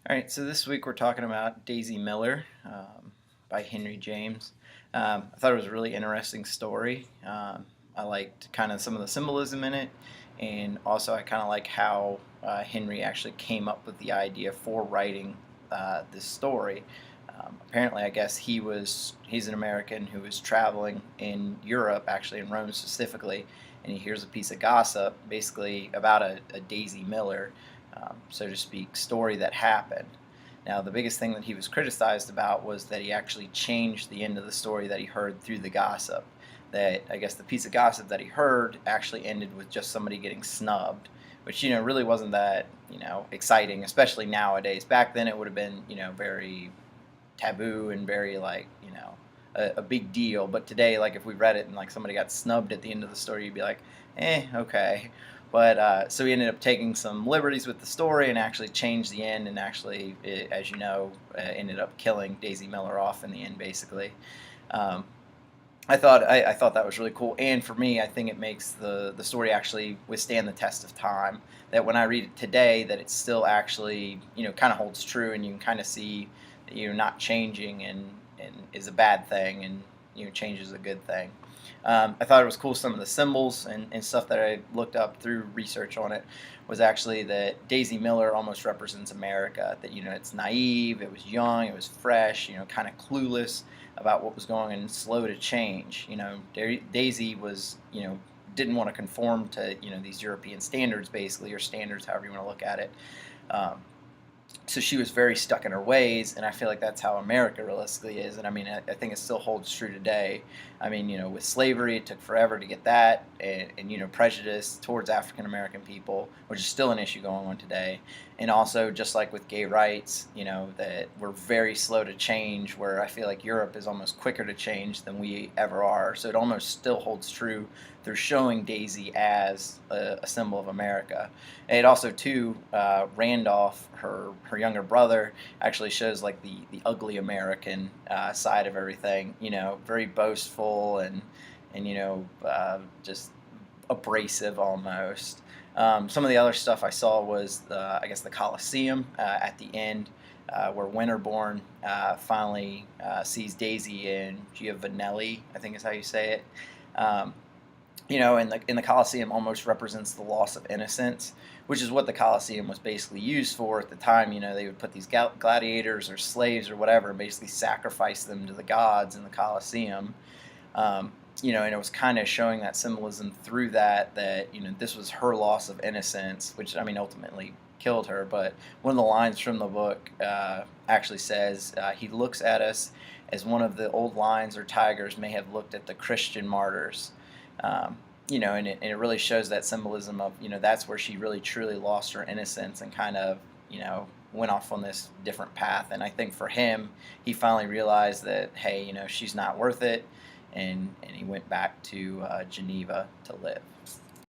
All right, so this week we're talking about Daisy Miller by Henry James. I thought it was a really interesting story. I liked kind of some of the symbolism in it, and also I kind of like how Henry actually came up with the idea for writing this story. Apparently, I guess he's an American who was traveling in Europe, actually in Rome specifically, and he hears a piece of gossip, basically about a Daisy Miller, so to speak, story that happened. Now, the biggest thing that he was criticized about was that he actually changed the end of the story that he heard through the gossip. That I guess the piece of gossip that he heard actually ended with just somebody getting snubbed, which really wasn't that exciting, especially nowadays. Back then, it would have been very taboo and very like a big deal. But today, like if we read it and like somebody got snubbed at the end of the story, you'd be like, okay. But so he ended up taking some liberties with the story and actually changed the end, and actually, as you know, ended up killing Daisy Miller off in the end, basically. Um, I thought that was really cool, and for me, I think it makes the story actually withstand the test of time. That when I read it today, that it still actually kind of holds true, and you can kind of see that not changing and is a bad thing, and change is a good thing. I thought it was cool. Some of the symbols and stuff that I looked up through research on it was actually that Daisy Miller almost represents America. That it's naive, it was young, it was fresh, kind of clueless about what was going on and slow to change. Daisy was didn't want to conform to these European standards, basically, or standards, however you want to look at it. Um, so she was very stuck in her ways, and I feel like that's how America realistically is. And I mean, I think it still holds true today. I mean, with slavery, it took forever to get that, and prejudice towards African American people, which is still an issue going on today. And also, just like with gay rights, that we're very slow to change, where I feel like Europe is almost quicker to change than we ever are. So it almost still holds true through showing Daisy as a symbol of America. And it also, too, Randolph, her younger brother, actually shows like the ugly American side of everything. Very boastful and just abrasive almost. Some of the other stuff I saw was I guess the Colosseum at the end. Where Winterbourne finally sees Daisy and Giovanelli, I think is how you say it. Um, in the Colosseum almost represents the loss of innocence, which is what the Colosseum was basically used for at the time. They would put these gladiators or slaves or whatever and basically sacrifice them to the gods in the Colosseum. And it was kind of showing that symbolism through that this was her loss of innocence, which I mean ultimately killed her. But one of the lines from the book actually says, "He looks at us as one of the old lions or tigers may have looked at the Christian martyrs." And it really shows that symbolism of that's where she really truly lost her innocence and kind of went off on this different path. And I think for him, he finally realized that hey, she's not worth it, and he went back to Geneva to live.